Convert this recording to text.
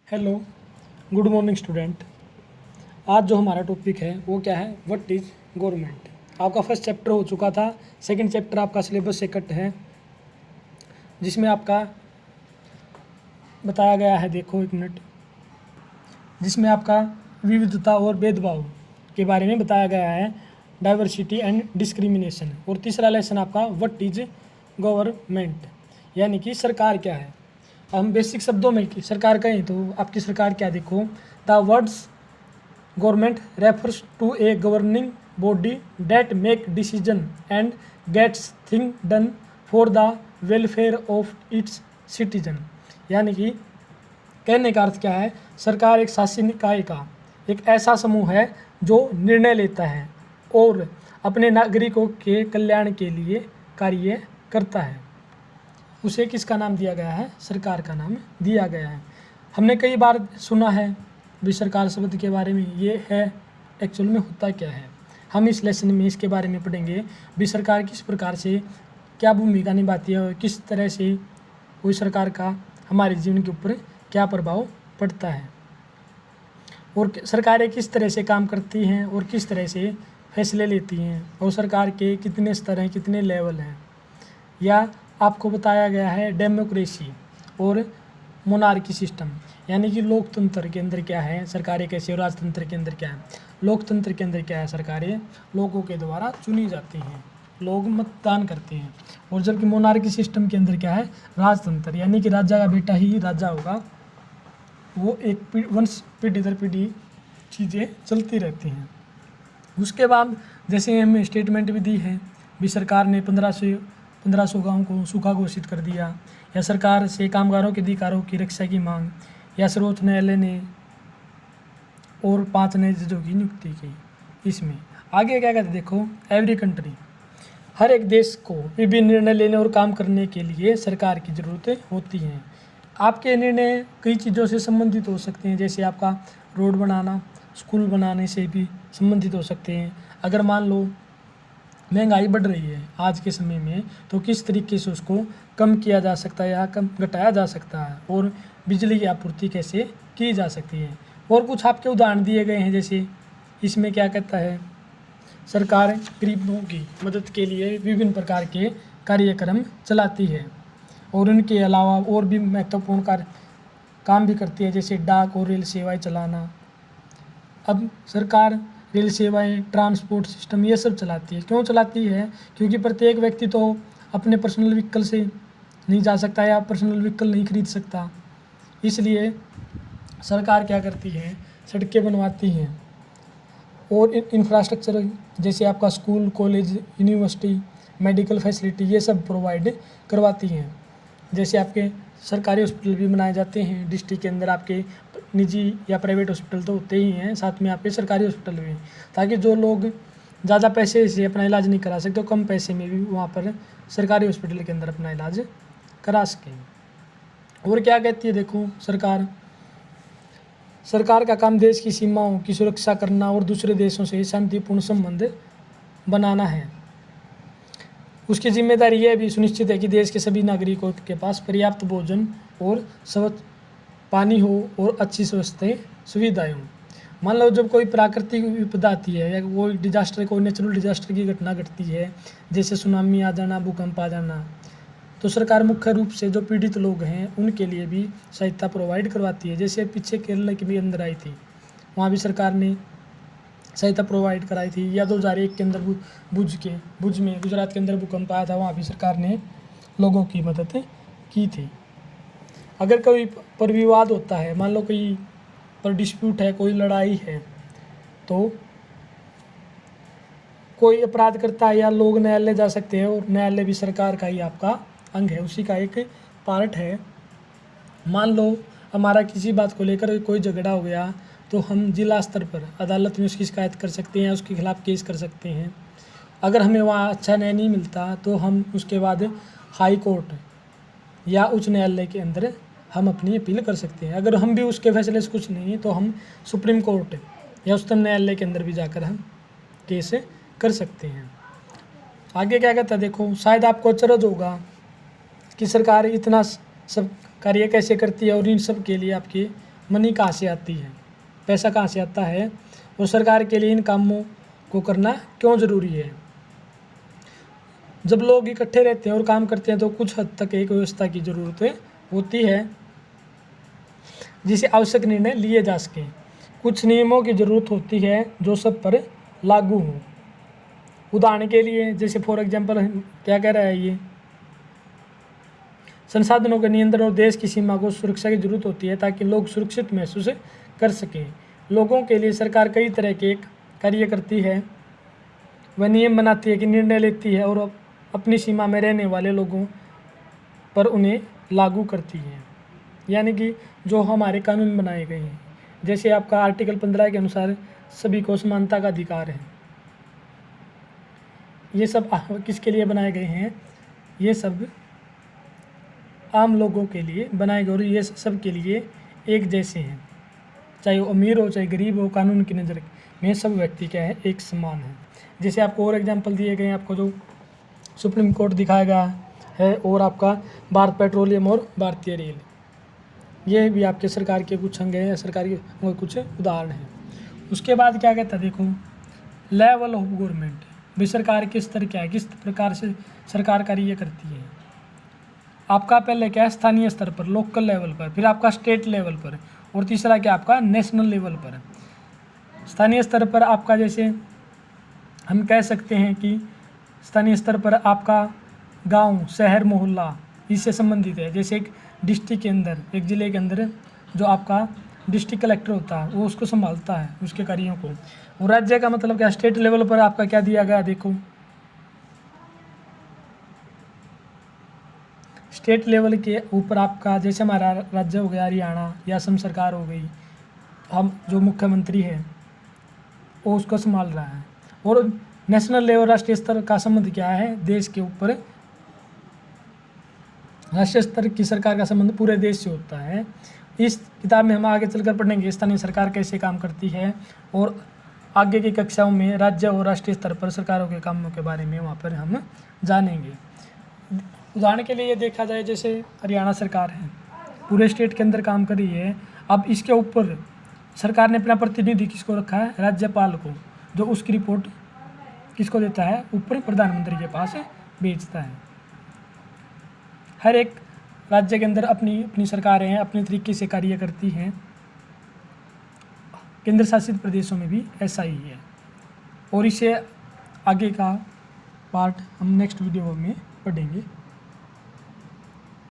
Hello, good morning student. आज जो हमारा टॉपिक है वो क्या है, व्हाट इज़ गवर्नमेंट। आपका फर्स्ट चैप्टर हो चुका था, सेकंड चैप्टर आपका सिलेबस से कट है, जिसमें आपका बताया गया है, देखो एक मिनट, जिसमें आपका विविधता और भेदभाव के बारे में बताया गया है, डाइवर्सिटी एंड डिस्क्रिमिनेशन। और तीसरा लेसन आपका व्हाट इज़ गवर्नमेंट, यानी कि सरकार क्या है। हम बेसिक शब्दों में कि सरकार कहें तो आपकी सरकार क्या, देखो, the words government refers to a governing body that make decision and gets thing done for the welfare of its citizen. यानी कि कहने का अर्थ क्या है, सरकार एक शासी निकाय का एक ऐसा समूह है जो निर्णय लेता है और अपने नागरिकों के कल्याण के लिए कार्य करता है। उसे किसका नाम दिया गया है, सरकार का नाम दिया गया है। हमने कई बार सुना है भी सरकार शब्द के बारे में, ये है एक्चुअल में होता क्या है। हम इस लेसन में इसके बारे में पढ़ेंगे भी सरकार किस प्रकार से क्या भूमिका निभाती है और किस तरह से कोई सरकार का हमारे जीवन के ऊपर क्या प्रभाव पड़ता है, और सरकारें किस तरह से काम करती हैं और किस तरह से फैसले लेती हैं, और सरकार के कितने स्तर हैं, कितने लेवल हैं। या आपको बताया गया है डेमोक्रेसी और मोनार्की सिस्टम, यानी कि लोकतंत्र के अंदर क्या है सरकारें कैसे, और राजतंत्र के अंदर क्या है। लोकतंत्र के अंदर क्या है, सरकारें लोगों के द्वारा चुनी जाती हैं, लोग मतदान करते हैं। और जबकि मोनार्की सिस्टम के अंदर क्या है, राजतंत्र, यानी कि राजा का बेटा ही राजा होगा, वो एक वंश पीढ़ी दर पीढ़ी चीज़ें चलती रहती हैं। उसके बाद जैसे हमें स्टेटमेंट भी दी है भी सरकार ने 1500 गाँव को सूखा घोषित कर दिया, या सरकार से कामगारों के अधिकारों की रक्षा की मांग, या सर्वोच्च न्यायालय ने और 5 नए जजों की नियुक्ति की। इसमें आगे क्या कहते हैं, देखो, एवरी कंट्री, हर एक देश को विभिन्न निर्णय लेने और काम करने के लिए सरकार की ज़रूरत होती है। आपके निर्णय कई चीज़ों से संबंधित हो सकते हैं, जैसे आपका रोड बनाना, स्कूल बनाने से भी संबंधित हो सकते हैं। अगर मान लो महंगाई बढ़ रही है आज के समय में, तो किस तरीके से उसको कम किया जा सकता है या कम घटाया जा सकता है, और बिजली की आपूर्ति कैसे की जा सकती है। और कुछ आपके उदाहरण दिए गए हैं, जैसे इसमें क्या कहता है, सरकार गरीबों की मदद के लिए विभिन्न प्रकार के कार्यक्रम चलाती है, और उनके अलावा और भी महत्वपूर्ण काम भी करती है, जैसे डाक और रेल सेवाएं चलाना। अब सरकार रेल सेवाएं, ट्रांसपोर्ट सिस्टम, ये सब चलाती है। क्यों चलाती है, क्योंकि प्रत्येक व्यक्ति तो अपने पर्सनल व्हीकल से नहीं जा सकता या पर्सनल व्हीकल नहीं खरीद सकता, इसलिए सरकार क्या करती है, सड़कें बनवाती हैं और इंफ्रास्ट्रक्चर जैसे आपका school, college, university, medical facility, ये सब प्रोवाइड करवाती हैं। जैसे आपके सरकारी हॉस्पिटल भी बनाए जाते हैं डिस्ट्रिक्ट के अंदर, आपके निजी या प्राइवेट हॉस्पिटल तो होते ही हैं, साथ में आपके सरकारी हॉस्पिटल भी, ताकि जो लोग ज़्यादा पैसे से अपना इलाज नहीं करा सकते, तो कम पैसे में भी वहाँ पर सरकारी हॉस्पिटल के अंदर अपना इलाज करा सकें। और क्या कहती है, देखो, सरकार का काम देश की सीमाओं की सुरक्षा करना और दूसरे देशों से शांतिपूर्ण संबंध बनाना है। उसकी जिम्मेदारी यह भी सुनिश्चित है कि देश के सभी नागरिकों के पास पर्याप्त भोजन और स्वच्छ पानी हो और अच्छी स्वास्थ्य सुविधाएं हों। मान लो जब कोई प्राकृतिक विपदा आती है या कोई डिजास्टर, कोई नेचुरल डिजास्टर की घटना घटती है, जैसे सुनामी आ जाना, भूकंप आ जाना, तो सरकार मुख्य रूप से जो पीड़ित लोग हैं उनके लिए भी सहायता प्रोवाइड करवाती है। जैसे पीछे केरल की भी अंदर आई थी, वहाँ भी सरकार ने सहायता प्रोवाइड कराई थी। या 2001 के अंदर भुज में गुजरात के अंदर भूकंप आया था, वहाँ भी सरकार ने लोगों की मदद की थी। अगर कोई पर विवाद होता है, मान लो कोई पर डिस्प्यूट है, कोई लड़ाई है, तो कोई अपराध करता है या लोग न्यायालय जा सकते हैं, और न्यायालय भी सरकार का ही आपका अंग है, उसी का एक पार्ट है। मान लो हमारा किसी बात को लेकर कोई झगड़ा हो गया, तो हम जिला स्तर पर अदालत में उसकी शिकायत कर सकते हैं, उसके खिलाफ केस कर सकते हैं। अगर हमें वहाँ अच्छा न्याय नहीं मिलता, तो हम उसके बाद हाई कोर्ट या उच्च न्यायालय के अंदर हम अपनी अपील कर सकते हैं। अगर हम भी उसके फैसले से कुछ नहीं, तो हम सुप्रीम कोर्ट या उच्चतम न्यायालय के अंदर भी जाकर हम केस कर सकते हैं। आगे क्या कहता है, देखो, शायद आपको अचरज होगा कि सरकार इतना सब कार्य कैसे करती है, और इन सब के लिए आपके मनी कहाँ से आती है, पैसा कहाँ से आता है, और सरकार के लिए इन कामों को करना क्यों ज़रूरी है। जब लोग इकट्ठे रहते हैं और काम करते हैं तो कुछ हद तक एक व्यवस्था की ज़रूरत होती है जिसे आवश्यक निर्णय लिए जा सकें। कुछ नियमों की ज़रूरत होती है जो सब पर लागू हों। उदाहरण के लिए जैसे फॉर एग्जांपल क्या कह रहा है ये, संसाधनों के नियंत्रण और देश की सीमा को सुरक्षा की जरूरत होती है ताकि लोग सुरक्षित महसूस कर सकें। लोगों के लिए सरकार कई तरह के कार्य करती है, वह नियम बनाती है कि निर्णय लेती है और अपनी सीमा में रहने वाले लोगों पर उन्हें लागू करती है। यानी कि जो हमारे कानून बनाए गए हैं, जैसे आपका आर्टिकल 15 के अनुसार सभी को समानता का अधिकार है, ये सब किसके लिए बनाए गए हैं, ये सब आम लोगों के लिए बनाए गए और ये सब के लिए एक जैसे हैं, चाहे वो अमीर हो चाहे गरीब हो, कानून की नज़र में सब व्यक्ति क्या है, एक समान है। जैसे आपको और एग्जांपल दिए गए हैं, आपको जो सुप्रीम कोर्ट दिखाया गया है और आपका भारत पेट्रोलियम और भारतीय रेल, ये भी आपके सरकार के कुछ अंग हैं या सरकार के कुछ उदाहरण हैं। उसके बाद क्या कहता है, देखो लेवल ऑफ गवर्नमेंट, भी सरकार के स्तर क्या है, किस प्रकार से सरकार कार्य करती है। आपका पहले क्या है, स्थानीय स्तर पर, लोकल लेवल पर, फिर आपका स्टेट लेवल पर, और तीसरा क्या आपका नेशनल लेवल पर। स्थानीय स्तर पर आपका जैसे हम कह सकते हैं कि स्थानीय स्तर पर आपका गांव, शहर, मोहल्ला इससे संबंधित है। जैसे एक डिस्ट्रिक्ट के अंदर, एक ज़िले के अंदर जो आपका डिस्ट्रिक्ट कलेक्टर होता है वो उसको संभालता है, उसके कार्यों को। और राज्य का मतलब क्या, स्टेट लेवल पर आपका क्या दिया गया, देखो स्टेट लेवल के ऊपर आपका जैसे हमारा राज्य हो गया हरियाणा या असम सरकार हो गई, हम जो मुख्यमंत्री है वो उसको संभाल रहा है। और नेशनल लेवल, राष्ट्रीय स्तर का संबंध क्या है, देश के ऊपर राष्ट्रीय स्तर की सरकार का संबंध पूरे देश से होता है। इस किताब में हम आगे चलकर पढ़ेंगे स्थानीय सरकार कैसे काम करती है, और आगे की कक्षाओं में राज्य और राष्ट्रीय स्तर पर सरकारों के कामों के बारे में वहाँ पर हम जानेंगे। उदाहरण के लिए देखा जाए, जैसे हरियाणा सरकार है, पूरे स्टेट के अंदर काम कर रही है। अब इसके ऊपर सरकार ने अपना प्रतिनिधि किसको रखा है, राज्यपाल को, जो उसकी रिपोर्ट किसको देता है, ऊपर प्रधानमंत्री के पास भेजता है। हर एक राज्य के अंदर अपनी अपनी सरकारें हैं, अपने तरीके से कार्य करती हैं। केंद्र शासित प्रदेशों में भी ऐसा ही है। और इसे आगे का पार्ट हम नेक्स्ट वीडियो में पढ़ेंगे।